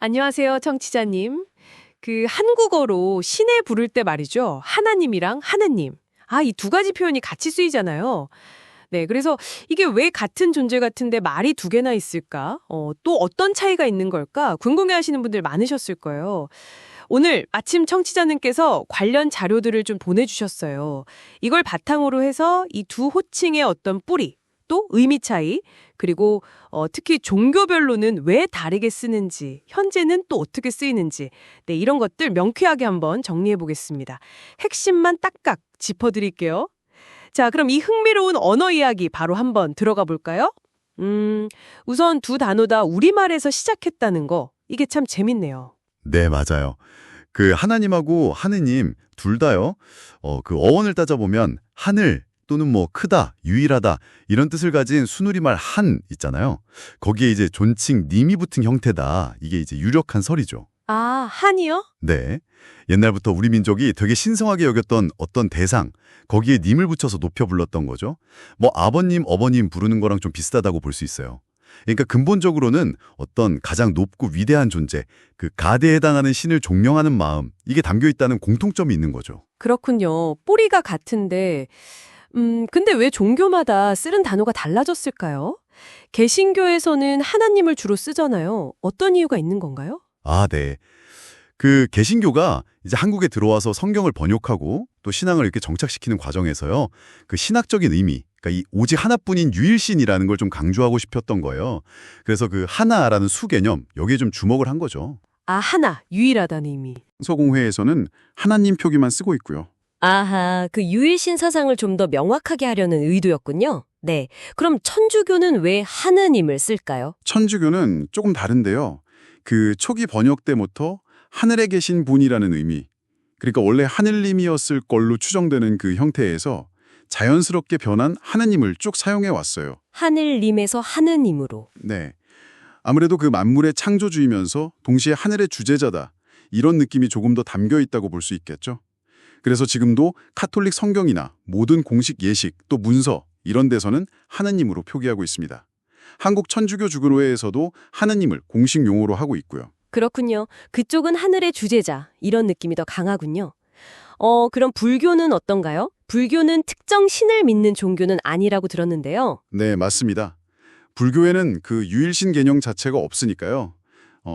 안녕하세요, 청취자님. 한국어로 신에 부를 때 말이죠. 하나님이랑 하느님. 이 두 가지 표현이 같이 쓰이잖아요. 네, 그래서 이게 왜 같은 존재 같은데 말이 두 개나 있을까? 또 어떤 차이가 있는 걸까? 궁금해 하시는 분들 많으셨을 거예요. 오늘 마침 청취자님께서 관련 자료들을 좀 보내주셨어요. 이걸 바탕으로 해서 이 두 호칭의 어떤 뿌리, 또 의미 차이, 그리고 특히 종교별로는 왜 다르게 쓰는지, 현재는 또 어떻게 쓰이는지, 네, 이런 것들 명쾌하게 한번 정리해 보겠습니다. 핵심만 딱딱 짚어드릴게요. 자, 그럼 이 흥미로운 언어 이야기 바로 한번 들어가 볼까요? 우선 두 단어 다 우리말에서 시작했다는 거, 이게 참 재밌네요. 네, 맞아요. 그 하나님하고 하느님 둘 다요. 그 어원을 따져보면 하늘 또는 뭐 크다, 유일하다 이런 뜻을 가진 순우리말 한 있잖아요. 거기에 이제 존칭 님이 붙은 형태다. 이게 이제 유력한 설이죠. 아, 한이요? 네. 옛날부터 우리 민족이 되게 신성하게 여겼던 어떤 대상, 거기에 님을 붙여서 높여 불렀던 거죠. 뭐 아버님, 어버님 부르는 거랑 좀 비슷하다고 볼 수 있어요. 그러니까 근본적으로는 어떤 가장 높고 위대한 존재, 그 가대에 해당하는 신을 존경하는 마음, 이게 담겨 있다는 공통점이 있는 거죠. 그렇군요. 뿌리가 같은데, 근데 왜 종교마다 쓰는 단어가 달라졌을까요? 개신교에서는 하나님을 주로 쓰잖아요. 어떤 이유가 있는 건가요? 아, 네. 그 개신교가 이제 한국에 들어와서 성경을 번역하고 또 신앙을 이렇게 정착시키는 과정에서요. 그 신학적인 의미, 그러니까 이 오직 하나뿐인 유일신이라는 걸 좀 강조하고 싶었던 거예요. 그래서 그 하나라는 수 개념, 여기에 좀 주목을 한 거죠. 아, 하나, 유일하다는 의미. 서공회에서는 하나님 표기만 쓰고 있고요. 아하, 그 유일신 사상을 좀 더 명확하게 하려는 의도였군요. 네. 그럼 천주교는 왜 하느님을 쓸까요? 천주교는 조금 다른데요. 그 초기 번역 때부터 하늘에 계신 분이라는 의미, 그러니까 원래 하늘님이었을 걸로 추정되는 그 형태에서 자연스럽게 변한 하느님을 쭉 사용해 왔어요. 하늘님에서 하느님으로. 네. 아무래도 그 만물의 창조주이면서 동시에 하늘의 주재자다. 이런 느낌이 조금 더 담겨 있다고 볼 수 있겠죠. 그래서 지금도 카톨릭 성경이나 모든 공식 예식 또 문서 이런 데서는 하느님으로 표기하고 있습니다. 한국 천주교 주교회에서도 하느님을 공식 용어로 하고 있고요. 그렇군요. 그쪽은 하늘의 주제자. 이런 느낌이 더 강하군요. 그럼 불교는 어떤가요? 불교는 특정 신을 믿는 종교는 아니라고 들었는데요. 네, 맞습니다. 불교에는 그 유일신 개념 자체가 없으니까요.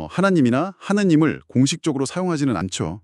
하나님이나 하느님을 공식적으로 사용하지는 않죠.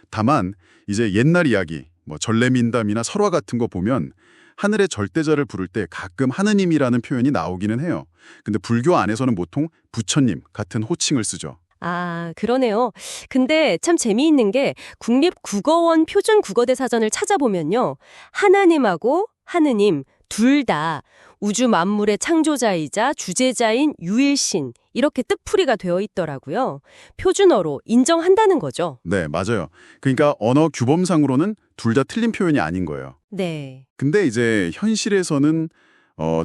다만 이제 옛날 이야기, 뭐 전래민담이나 설화 같은 거 보면 하늘의 절대자를 부를 때 가끔 하느님이라는 표현이 나오기는 해요. 근데 불교 안에서는 보통 부처님 같은 호칭을 쓰죠. 아, 그러네요. 근데 참 재미있는 게 국립국어원 표준국어대사전을 찾아보면요. 하나님하고 하느님 둘 다 우주 만물의 창조자이자 주재자인 유일신 이렇게 뜻풀이가 되어 있더라고요. 표준어로 인정한다는 거죠. 네, 맞아요. 그러니까 언어 규범상으로는 둘 다 틀린 표현이 아닌 거예요. 네. 근데 이제 현실에서는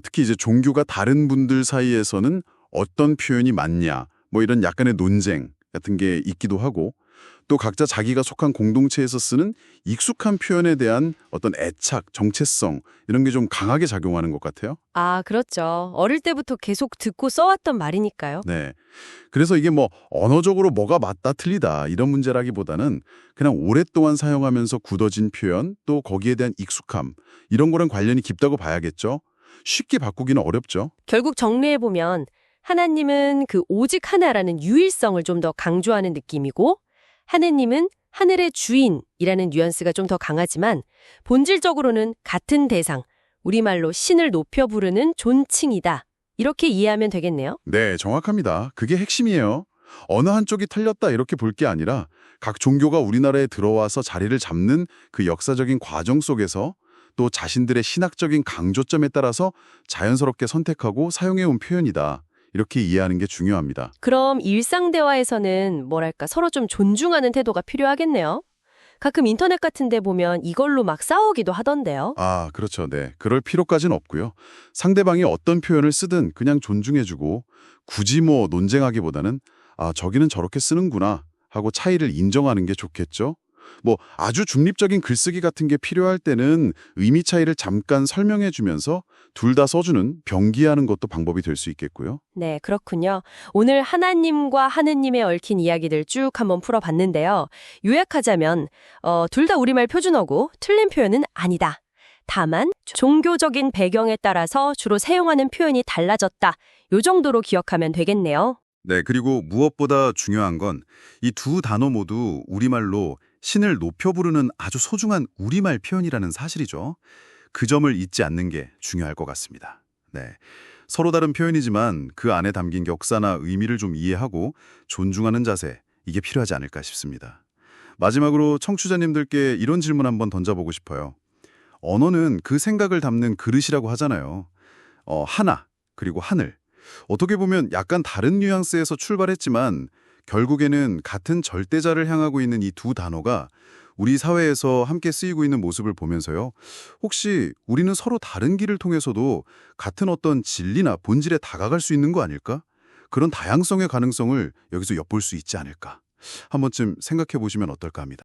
특히 이제 종교가 다른 분들 사이에서는 어떤 표현이 맞냐, 뭐 이런 약간의 논쟁 같은 게 있기도 하고 또 각자 자기가 속한 공동체에서 쓰는 익숙한 표현에 대한 어떤 애착, 정체성 이런 게 좀 강하게 작용하는 것 같아요. 아, 그렇죠. 어릴 때부터 계속 듣고 써왔던 말이니까요. 네. 그래서 이게 뭐 언어적으로 뭐가 맞다 틀리다 이런 문제라기보다는 그냥 오랫동안 사용하면서 굳어진 표현 또 거기에 대한 익숙함 이런 거랑 관련이 깊다고 봐야겠죠. 쉽게 바꾸기는 어렵죠. 결국 정리해보면 하나님은 그 오직 하나라는 유일성을 좀 더 강조하는 느낌이고 하느님은 하늘의 주인이라는 뉘앙스가 좀 더 강하지만 본질적으로는 같은 대상, 우리말로 신을 높여 부르는 존칭이다. 이렇게 이해하면 되겠네요. 네, 정확합니다. 그게 핵심이에요. 어느 한쪽이 틀렸다 이렇게 볼 게 아니라 각 종교가 우리나라에 들어와서 자리를 잡는 그 역사적인 과정 속에서 또 자신들의 신학적인 강조점에 따라서 자연스럽게 선택하고 사용해온 표현이다. 이렇게 이해하는 게 중요합니다. 그럼 일상 대화에서는 뭐랄까 서로 좀 존중하는 태도가 필요하겠네요. 가끔 인터넷 같은 데 보면 이걸로 막 싸우기도 하던데요. 아, 그렇죠. 네. 그럴 필요까지는 없고요. 상대방이 어떤 표현을 쓰든 그냥 존중해주고 굳이 뭐 논쟁하기보다는 아, 저기는 저렇게 쓰는구나 하고 차이를 인정하는 게 좋겠죠. 뭐 아주 중립적인 글쓰기 같은 게 필요할 때는 의미 차이를 잠깐 설명해 주면서 둘 다 써주는 병기하는 것도 방법이 될 수 있겠고요. 네, 그렇군요. 오늘 하나님과 하느님에 얽힌 이야기들 쭉 한번 풀어봤는데요. 요약하자면 둘 다 우리말 표준어고 틀린 표현은 아니다. 다만 종교적인 배경에 따라서 주로 사용하는 표현이 달라졌다. 요 정도로 기억하면 되겠네요. 네, 그리고 무엇보다 중요한 건 이 두 단어 모두 우리말로 신을 높여 부르는 아주 소중한 우리말 표현이라는 사실이죠. 그 점을 잊지 않는 게 중요할 것 같습니다. 네, 서로 다른 표현이지만 그 안에 담긴 역사나 의미를 좀 이해하고 존중하는 자세, 이게 필요하지 않을까 싶습니다. 마지막으로 청취자님들께 이런 질문 한번 던져보고 싶어요. 언어는 그 생각을 담는 그릇이라고 하잖아요. 하나, 그리고 하늘. 어떻게 보면 약간 다른 뉘앙스에서 출발했지만 결국에는 같은 절대자를 향하고 있는 이 두 단어가 우리 사회에서 함께 쓰이고 있는 모습을 보면서요. 혹시 우리는 서로 다른 길을 통해서도 같은 어떤 진리나 본질에 다가갈 수 있는 거 아닐까? 그런 다양성의 가능성을 여기서 엿볼 수 있지 않을까? 한 번쯤 생각해 보시면 어떨까 합니다.